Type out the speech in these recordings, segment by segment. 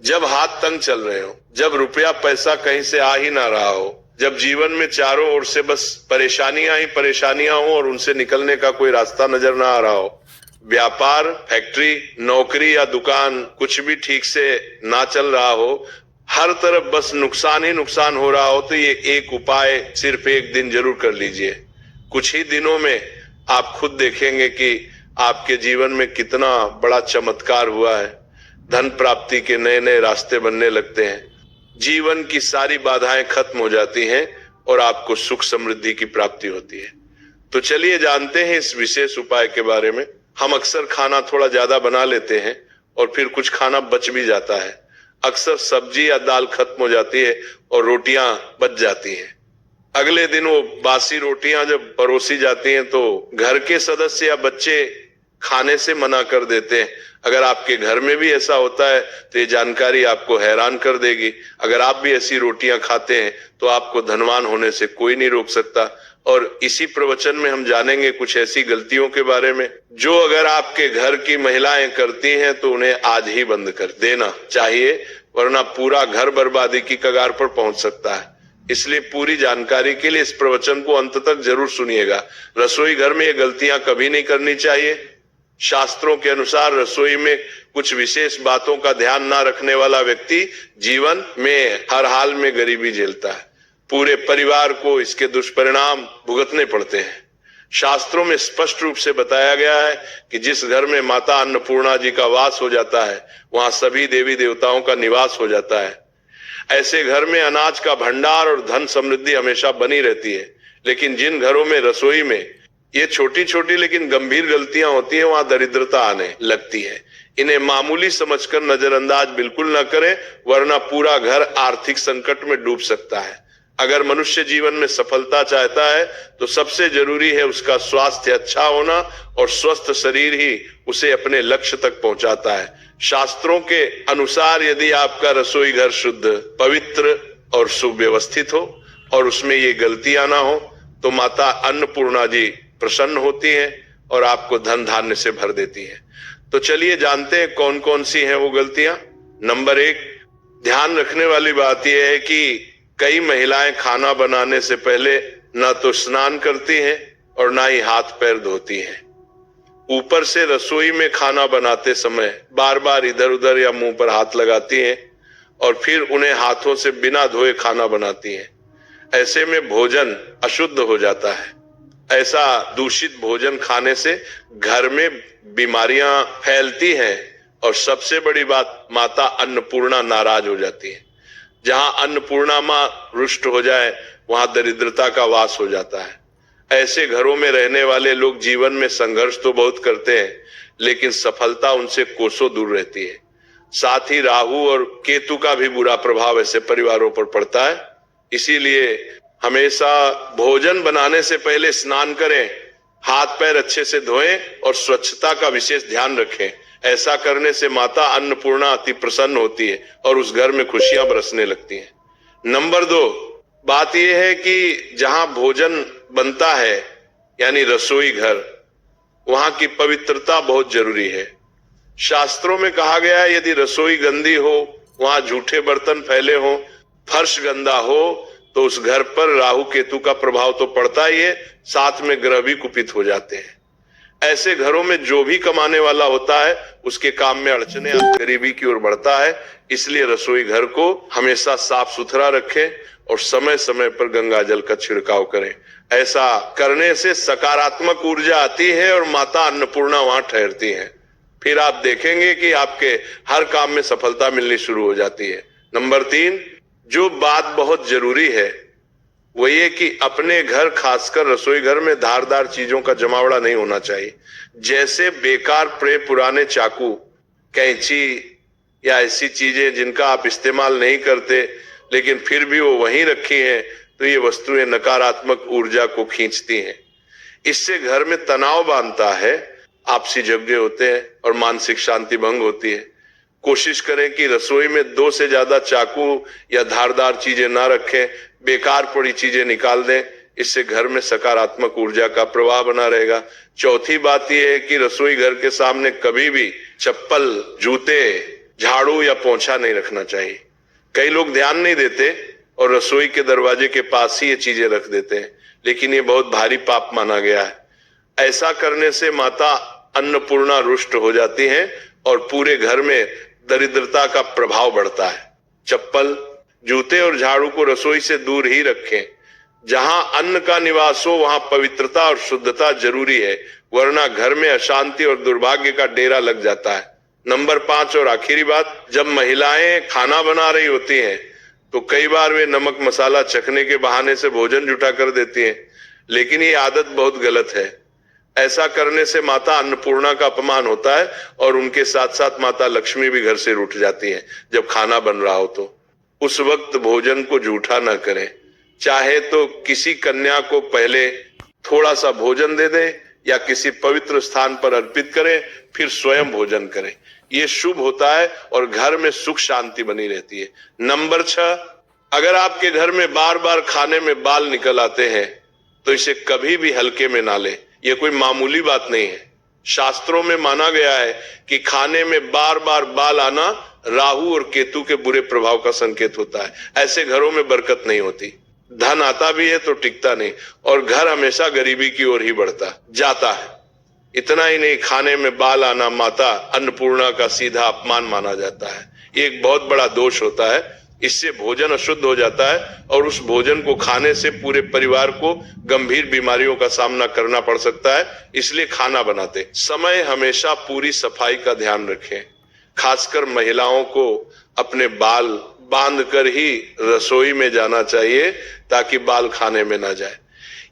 जब हाथ तंग चल रहे हो, जब रुपया पैसा कहीं से आ ही ना रहा हो, जब जीवन में चारों ओर से बस परेशानियां ही परेशानियां हो और उनसे निकलने का कोई रास्ता नजर ना आ रहा हो, व्यापार, फैक्ट्री, नौकरी या दुकान कुछ भी ठीक से ना चल रहा हो, हर तरफ बस नुकसान ही नुकसान हो रहा हो, तो ये एक उपाय सिर्फ एक दिन जरूर कर लीजिए। कुछ ही दिनों में आप खुद देखेंगे कि आपके जीवन में कितना बड़ा चमत्कार हुआ है। धन प्राप्ति के नए नए रास्ते बनने लगते हैं, जीवन की सारी बाधाएं खत्म हो जाती हैं और आपको सुख समृद्धि की प्राप्ति होती है। तो चलिए जानते हैं इस विशेष उपाय के बारे में। हम अक्सर खाना थोड़ा ज्यादा बना लेते हैं और फिर कुछ खाना बच भी जाता है। अक्सर सब्जी या दाल खत्म हो जाती है और रोटियां बच जाती हैं। अगले दिन वो बासी रोटियां जब परोसी जाती हैं तो घर के सदस्य या बच्चे खाने से मना कर देते हैं। अगर आपके घर में भी ऐसा होता है तो ये जानकारी आपको हैरान कर देगी। अगर आप भी ऐसी रोटियां खाते हैं तो आपको धनवान होने से कोई नहीं रोक सकता। और इसी प्रवचन में हम जानेंगे कुछ ऐसी गलतियों के बारे में जो अगर आपके घर की महिलाएं करती हैं तो उन्हें आज ही बंद कर देना चाहिए, वरना पूरा घर बर्बादी की कगार पर पहुंच सकता है। इसलिए पूरी जानकारी के लिए इस प्रवचन को अंत तक जरूर सुनिएगा। रसोई घर में ये गलतियां कभी नहीं करनी चाहिए। शास्त्रों के अनुसार रसोई में कुछ विशेष बातों का ध्यान ना रखने वाला व्यक्ति जीवन में हर हाल में गरीबी झेलता है। पूरे परिवार को इसके दुष्परिणाम भुगतने पड़ते हैं। शास्त्रों में स्पष्ट रूप से बताया गया है कि जिस घर में माता अन्नपूर्णा जी का वास हो जाता है वहां सभी देवी देवताओं का निवास हो जाता है। ऐसे घर में अनाज का भंडार और धन समृद्धि हमेशा बनी रहती है। लेकिन जिन घरों में रसोई में ये छोटी छोटी लेकिन गंभीर गलतियां होती हैं वहां दरिद्रता आने लगती है। इन्हें मामूली समझकर नजरअंदाज बिल्कुल न करें, वरना पूरा घर आर्थिक संकट में डूब सकता है। अगर मनुष्य जीवन में सफलता चाहता है तो सबसे जरूरी है उसका स्वास्थ्य अच्छा होना, और स्वस्थ शरीर ही उसे अपने लक्ष्य तक पहुंचाता है। शास्त्रों के अनुसार यदि आपका रसोई घर शुद्ध, पवित्र और सुव्यवस्थित हो और उसमें ये गलतियां ना हो तो माता अन्नपूर्णा जी प्रसन्न होती हैं और आपको धन धान्य से भर देती हैं। तो चलिए जानते हैं कौन कौन सी हैं वो गलतियां। नंबर 1, ध्यान रखने वाली बात यह है कि कई महिलाएं खाना बनाने से पहले ना तो स्नान करती हैं और ना ही हाथ पैर धोती हैं। ऊपर से रसोई में खाना बनाते समय बार बार इधर उधर या मुंह पर हाथ लगाती हैं और फिर उन्हें हाथों से बिना धोए खाना बनाती हैं। ऐसे में भोजन अशुद्ध हो जाता है। ऐसा दूषित भोजन खाने से घर में बीमारियां फैलती हैं और सबसे बड़ी बात, माता अन्नपूर्णा नाराज हो जाती है। जहां अन्नपूर्णा मां रुष्ट हो जाए वहां दरिद्रता का वास हो जाता है। ऐसे घरों में रहने वाले लोग जीवन में संघर्ष तो बहुत करते हैं लेकिन सफलता उनसे कोसों दूर रहती है। साथ ही राहु और केतु का भी बुरा प्रभाव ऐसे परिवारों पर पड़ता है। इसीलिए हमेशा भोजन बनाने से पहले स्नान करें, हाथ पैर अच्छे से धोएं और स्वच्छता का विशेष ध्यान रखें। ऐसा करने से माता अन्नपूर्णा अति प्रसन्न होती है और उस घर में खुशियां बरसने लगती हैं। नंबर 2, बात यह है कि जहां भोजन बनता है यानी रसोई घर, वहां की पवित्रता बहुत जरूरी है। शास्त्रों में कहा गया है यदि रसोई गंदी हो, वहां झूठे बर्तन फैले हो, फर्श गंदा हो तो उस घर पर राहु केतु का प्रभाव तो पड़ता ही है, साथ में ग्रह भी कुपित हो जाते हैं। ऐसे घरों में जो भी कमाने वाला होता है उसके काम में अड़चने गरीबी की ओर बढ़ता है। इसलिए रसोई घर को हमेशा साफ सुथरा रखें और समय समय पर गंगा जल का छिड़काव करें। ऐसा करने से सकारात्मक ऊर्जा आती है और माता अन्नपूर्णा वहां ठहरती हैं। फिर आप देखेंगे कि आपके हर काम में सफलता मिलनी शुरू हो जाती है। नंबर 3, जो बात बहुत जरूरी है वो ये कि अपने घर खासकर रसोई घर में धारदार चीजों का जमावड़ा नहीं होना चाहिए। जैसे बेकार पड़े पुराने चाकू, कैंची या ऐसी चीजें जिनका आप इस्तेमाल नहीं करते लेकिन फिर भी वो वहीं रखी हैं, तो ये वस्तुएं नकारात्मक ऊर्जा को खींचती हैं। इससे घर में तनाव बांधता है, आपसी झगड़े होते हैं और मानसिक शांति भंग होती है। कोशिश करें कि रसोई में 2 से ज्यादा चाकू या धारदार चीजें ना रखें, बेकार पड़ी चीजें निकाल दें। इससे घर में सकारात्मक ऊर्जा का प्रवाह बना रहेगा। चौथी बात यह है कि रसोई घर के सामने कभी भी चप्पल, जूते झाड़ू या पोंछा नहीं रखना चाहिए। कई लोग ध्यान नहीं देते और रसोई के दरवाजे के पास ही ये चीजें रख देते हैं, लेकिन ये बहुत भारी पाप माना गया है। ऐसा करने से माता अन्नपूर्णा रुष्ट हो जाती हैं और पूरे घर में दरिद्रता का प्रभाव बढ़ता है। चप्पल, जूते और झाड़ू को रसोई से दूर ही रखें। जहां अन्न का निवास हो वहां पवित्रता और शुद्धता जरूरी है, वरना घर में अशांति और दुर्भाग्य का डेरा लग जाता है। नंबर 5 और आखिरी बात, जब महिलाएं खाना बना रही होती हैं तो कई बार वे नमक मसाला चखने के बहाने से भोजन जुटा कर देती हैं, लेकिन ये आदत बहुत गलत है। ऐसा करने से माता अन्नपूर्णा का अपमान होता है और उनके साथ साथ माता लक्ष्मी भी घर से रूठ जाती हैं। जब खाना बन रहा हो तो उस वक्त भोजन को जूठा ना करें। चाहे तो किसी कन्या को पहले थोड़ा सा भोजन दे दें या किसी पवित्र स्थान पर अर्पित करें, फिर स्वयं भोजन करें। ये शुभ होता है और घर में सुख शांति बनी रहती है। नंबर 6, अगर आपके घर में बार बार खाने में बाल निकल आते हैं तो इसे कभी भी हल्के में ना लें। ये कोई मामूली बात नहीं है। शास्त्रों में माना गया है कि खाने में बार बार बाल आना राहु और केतु के बुरे प्रभाव का संकेत होता है। ऐसे घरों में बरकत नहीं होती। धन आता भी है तो टिकता नहीं और घर हमेशा गरीबी की ओर ही बढ़ता जाता है। इतना ही नहीं, खाने में बाल आना माता अन्नपूर्णा का सीधा अपमान माना जाता है। ये एक बहुत बड़ा दोष होता है। इससे भोजन अशुद्ध हो जाता है और उस भोजन को खाने से पूरे परिवार को गंभीर बीमारियों का सामना करना पड़ सकता है। इसलिए खाना बनाते समय हमेशा पूरी सफाई का ध्यान रखें। खासकर महिलाओं को अपने बाल बांधकर ही रसोई में जाना चाहिए ताकि बाल खाने में ना जाए।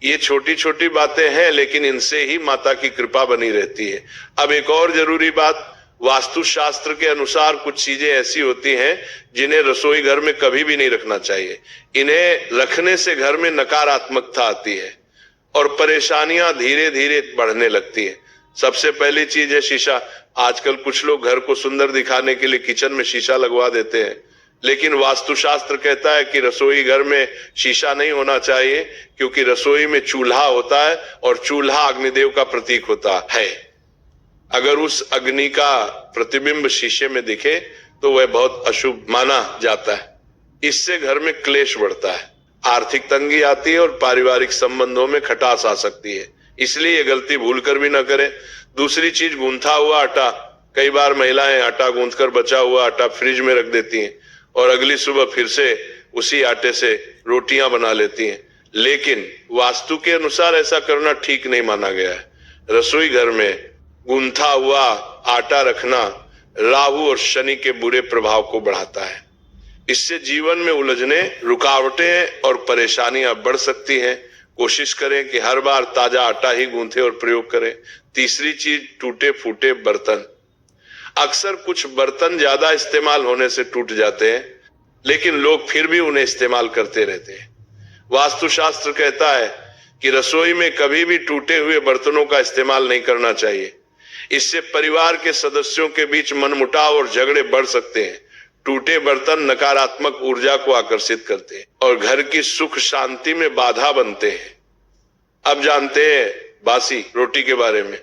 ये छोटी छोटी बातें हैं, लेकिन इनसे ही माता की कृपा बनी रहती है। अब एक और जरूरी बात, वास्तुशास्त्र के अनुसार कुछ चीजें ऐसी होती हैं जिन्हें रसोई घर में कभी भी नहीं रखना चाहिए। इन्हें रखने से घर में नकारात्मकता आती है और परेशानियां धीरे धीरे बढ़ने लगती है। सबसे पहली चीज है शीशा। आजकल कुछ लोग घर को सुंदर दिखाने के लिए किचन में शीशा लगवा देते हैं, लेकिन वास्तुशास्त्र कहता है कि रसोई घर में शीशा नहीं होना चाहिए, क्योंकि रसोई में चूल्हा होता है और चूल्हा अग्निदेव का प्रतीक होता है। अगर उस अग्नि का प्रतिबिंब शीशे में दिखे तो वह बहुत अशुभ माना जाता है। इससे घर में क्लेश बढ़ता है, आर्थिक तंगी आती है और पारिवारिक संबंधों में खटास आ सकती है। इसलिए ये गलती भूल कर भी ना करें। दूसरी चीज, गूंथा हुआ आटा। कई बार महिलाएं आटा गूंथकर बचा हुआ आटा फ्रिज में रख देती हैं और अगली सुबह फिर से उसी आटे से रोटियां बना लेती हैं, लेकिन वास्तु के अनुसार ऐसा करना ठीक नहीं माना गया है। रसोई घर में गूंथा हुआ आटा रखना राहु और शनि के बुरे प्रभाव को बढ़ाता है। इससे जीवन में उलझने, रुकावटें और परेशानियां बढ़ सकती हैं। कोशिश करें कि हर बार ताजा आटा ही गूंथे और प्रयोग करें। तीसरी चीज, टूटे फूटे बर्तन। अक्सर कुछ बर्तन ज्यादा इस्तेमाल होने से टूट जाते हैं, लेकिन लोग फिर भी उन्हें इस्तेमाल करते रहते हैं। वास्तुशास्त्र कहता है कि रसोई में कभी भी टूटे हुए बर्तनों का इस्तेमाल नहीं करना चाहिए। इससे परिवार के सदस्यों के बीच मनमुटाव और झगड़े बढ़ सकते हैं। टूटे बर्तन नकारात्मक ऊर्जा को आकर्षित करते हैं और घर की सुख शांति में बाधा बनते हैं। अब जानते हैं बासी रोटी के बारे में।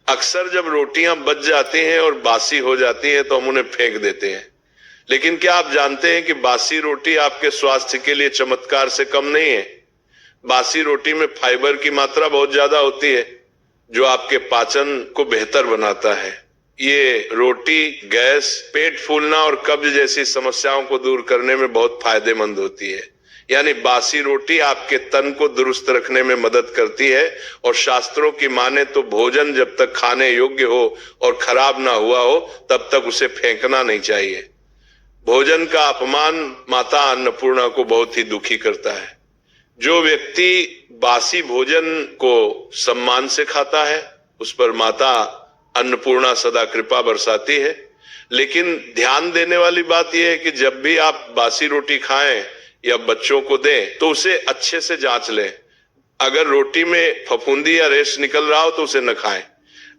अक्सर जब रोटियां बच जाती हैं और बासी हो जाती हैं तो हम उन्हें फेंक देते हैं, लेकिन क्या आप जानते हैं कि बासी रोटी आपके स्वास्थ्य के लिए चमत्कार से कम नहीं है। बासी रोटी में फाइबर की मात्रा बहुत ज्यादा होती है, जो आपके पाचन को बेहतर बनाता है। ये रोटी गैस, पेट फूलना और कब्ज जैसी समस्याओं को दूर करने में बहुत फायदेमंद होती है। यानी बासी रोटी आपके तन को दुरुस्त रखने में मदद करती है और शास्त्रों की माने तो भोजन जब तक खाने योग्य हो और खराब ना हुआ हो तब तक उसे फेंकना नहीं चाहिए। भोजन का अपमान माता अन्नपूर्णा को बहुत ही दुखी करता है। जो व्यक्ति बासी भोजन को सम्मान से खाता है उस पर माता अन्नपूर्णा सदा कृपा बरसाती है। लेकिन ध्यान देने वाली बात यह है कि जब भी आप बासी रोटी खाएं या बच्चों को दें तो उसे अच्छे से जांच लें। अगर रोटी में फफूंदी या रेश निकल रहा हो तो उसे न खाएं।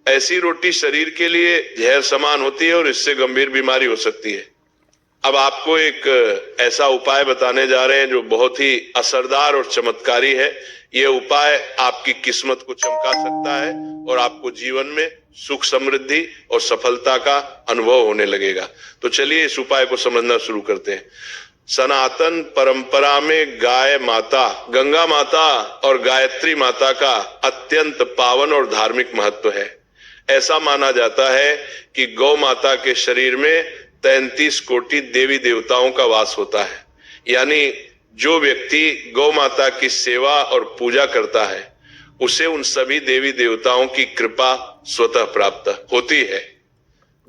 ऐसी रोटी शरीर के लिए जहर समान होती है और इससे गंभीर बीमारी हो सकती है। अब आपको एक ऐसा उपाय बताने जा रहे हैं जो बहुत ही असरदार और चमत्कारी है। यह उपाय आपकी किस्मत को चमका सकता है और आपको जीवन में सुख समृद्धि और सफलता का अनुभव होने लगेगा। तो चलिए इस उपाय को समझना शुरू करते हैं। सनातन परंपरा में गाय माता, गंगा माता और गायत्री माता का अत्यंत पावन और धार्मिक महत्व है। ऐसा माना जाता है कि गौ माता के शरीर में 33 कोटि देवी देवताओं का वास होता है। यानी जो व्यक्ति गौ माता की सेवा और पूजा करता है उसे उन सभी देवी देवताओं की कृपा स्वतः प्राप्त होती है।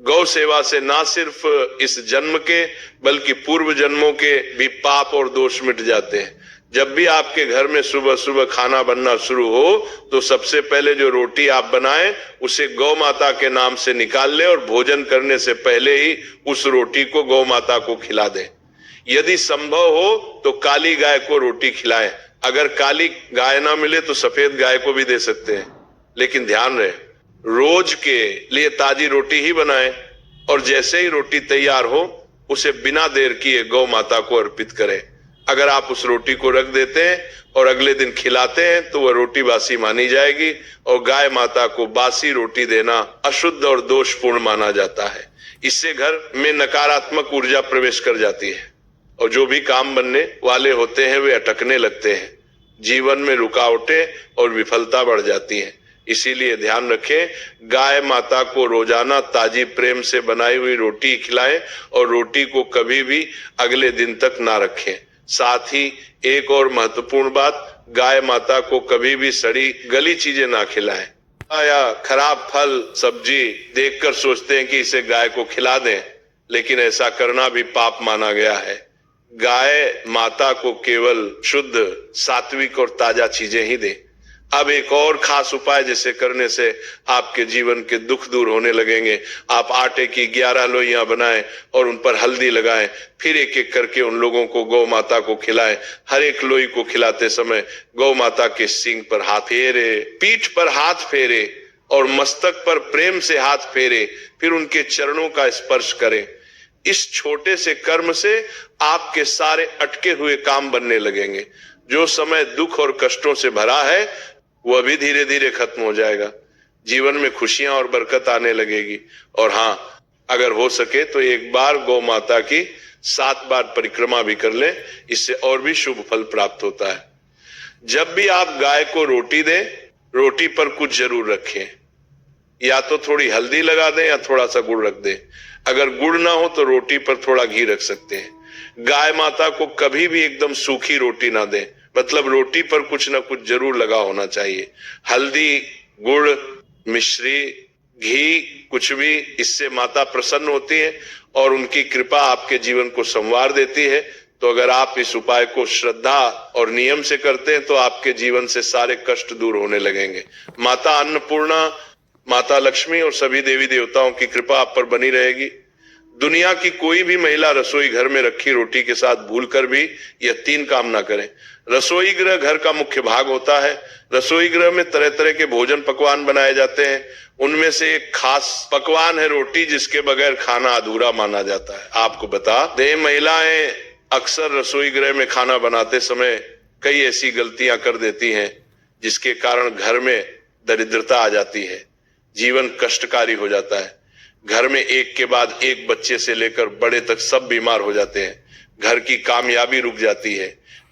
गौ सेवा से ना सिर्फ इस जन्म के बल्कि पूर्व जन्मों के भी पाप और दोष मिट जाते हैं। जब भी आपके घर में सुबह सुबह खाना बनना शुरू हो तो सबसे पहले जो रोटी आप बनाएं उसे गौ माता के नाम से निकाल लें और भोजन करने से पहले ही उस रोटी को गौ माता को खिला दें। यदि संभव हो तो काली गाय को रोटी खिलाएं। अगर काली गाय ना मिले तो सफेद गाय को भी दे सकते हैं, लेकिन ध्यान रहे रोज के लिए ताजी रोटी ही बनाएं और जैसे ही रोटी तैयार हो उसे बिना देर किए गौ माता को अर्पित करें। अगर आप उस रोटी को रख देते हैं और अगले दिन खिलाते हैं तो वह रोटी बासी मानी जाएगी और गाय माता को बासी रोटी देना अशुद्ध और दोषपूर्ण माना जाता है। इससे घर में नकारात्मक ऊर्जा प्रवेश कर जाती है और जो भी काम बनने वाले होते हैं वे अटकने लगते हैं। जीवन में रुकावटें और विफलता बढ़ जाती हैं। इसीलिए ध्यान रखें, गाय माता को रोजाना ताजी प्रेम से बनाई हुई रोटी खिलाएं और रोटी को कभी भी अगले दिन तक ना रखें। साथ ही एक और महत्वपूर्ण बात, गाय माता को कभी भी सड़ी गली चीजें ना खिलाएं या खराब फल सब्जी देखकर सोचते हैं कि इसे गाय को खिला दें, लेकिन ऐसा करना भी पाप माना गया है। गाय माता को केवल शुद्ध, सात्विक और ताजा चीजें ही दें। अब एक और खास उपाय जिसे करने से आपके जीवन के दुख दूर होने लगेंगे। आप आटे की 11 लोइयां बनाएं और उन पर हल्दी लगाएं, फिर एक एक करके उन लोगों को गौ माता को खिलाएं। हर एक लोई को खिलाते समय गौ माता के सींग पर हाथ फेरे, पीठ पर हाथ फेरे और मस्तक पर प्रेम से हाथ फेरे, फिर उनके चरणों का स्पर्श करें। इस छोटे से कर्म से आपके सारे अटके हुए काम बनने लगेंगे। जो समय दुख और कष्टों से भरा है वह भी धीरे धीरे खत्म हो जाएगा। जीवन में खुशियां और बरकत आने लगेगी। और हाँ, अगर हो सके तो एक बार गौ माता की 7 बार परिक्रमा भी कर लें, इससे और भी शुभ फल प्राप्त होता है। जब भी आप गाय को रोटी दें, रोटी पर कुछ जरूर रखें। या तो थोड़ी हल्दी लगा दें या थोड़ा सा गुड़ रख दें। अगर गुड़ ना हो तो रोटी पर थोड़ा घी रख सकते हैं। गाय माता को कभी भी एकदम सूखी रोटी ना दें, मतलब रोटी पर कुछ ना कुछ जरूर लगा होना चाहिए। हल्दी, गुड़, मिश्री, घी, कुछ भी, इससे माता प्रसन्न होती है और उनकी कृपा आपके जीवन को संवार देती है। तो अगर आप इस उपाय को श्रद्धा और नियम से करते हैं तो आपके जीवन से सारे कष्ट दूर होने लगेंगे। माता अन्नपूर्णा, माता लक्ष्मी और सभी देवी देवताओं की कृपा आप पर बनी रहेगी। दुनिया की कोई भी महिला रसोई घर में रखी रोटी के साथ भूलकर भी यह 3 काम ना करें। रसोई गृह घर का मुख्य भाग होता है। रसोई गृह में तरह तरह के भोजन पकवान बनाए जाते हैं। उनमें से एक खास पकवान है रोटी, जिसके बगैर खाना अधूरा माना जाता है। आपको बता दें, महिलाएं अक्सर रसोई गृह में खाना बनाते समय कई ऐसी गलतियां कर देती हैं जिसके कारण घर में दरिद्रता आ जाती है, जीवन कष्टकारी हो जाता है। घर में एक के बाद एक बच्चे से लेकर बड़े तक सब बीमार हो जाते हैं। घर की कामयाबी रुक जाती है।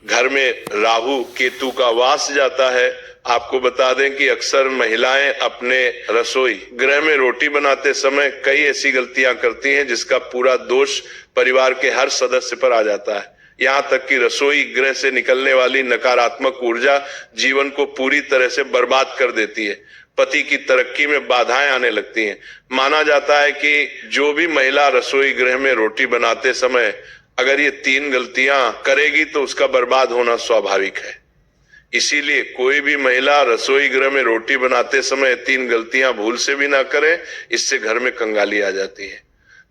घर में राहु केतु का वास जाता है। आपको बता दें कि अक्सर महिलाएं अपने रसोई गृह में रोटी बनाते समय कई ऐसी गलतियां करती हैं जिसका पूरा दोष परिवार के हर सदस्य पर आ जाता है। यहाँ तक कि रसोई गृह से निकलने वाली नकारात्मक ऊर्जा जीवन को पूरी तरह से बर्बाद कर देती है। पति की तरक्की में बाधाएं आने लगती हैं। माना जाता है कि जो भी महिला रसोई गृह में रोटी बनाते समय अगर ये 3 गलतियां करेगी तो उसका बर्बाद होना स्वाभाविक है। इसीलिए कोई भी महिला रसोई गृह में रोटी बनाते समय 3 गलतियां भूल से भी ना करे, इससे घर में कंगाली आ जाती है।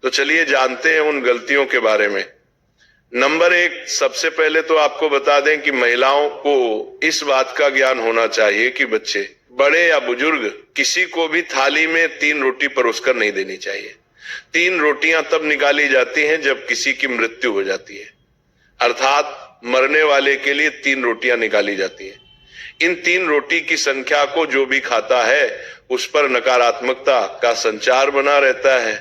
तो चलिए जानते हैं उन गलतियों के बारे में। नंबर 1, सबसे पहले तो आपको बता दें कि महिलाओं को इस बात का ज्ञान होना चाहिए कि बच्चे, बड़े या बुजुर्ग, किसी को भी थाली में 3 रोटी परोसकर नहीं देनी चाहिए। 3 रोटियां तब निकाली जाती हैं जब किसी की मृत्यु हो जाती है, अर्थात मरने वाले के लिए 3 रोटियां निकाली जाती हैं। इन 3 रोटी की संख्या को जो भी खाता है उस पर नकारात्मकता का संचार बना रहता है।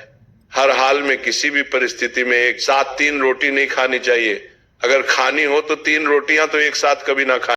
हर हाल में किसी भी परिस्थिति में एक साथ 3 रोटी नहीं खानी चाहिए। अगर खानी हो तो 3 रोटियां तो एक साथ कभी ना खाएं।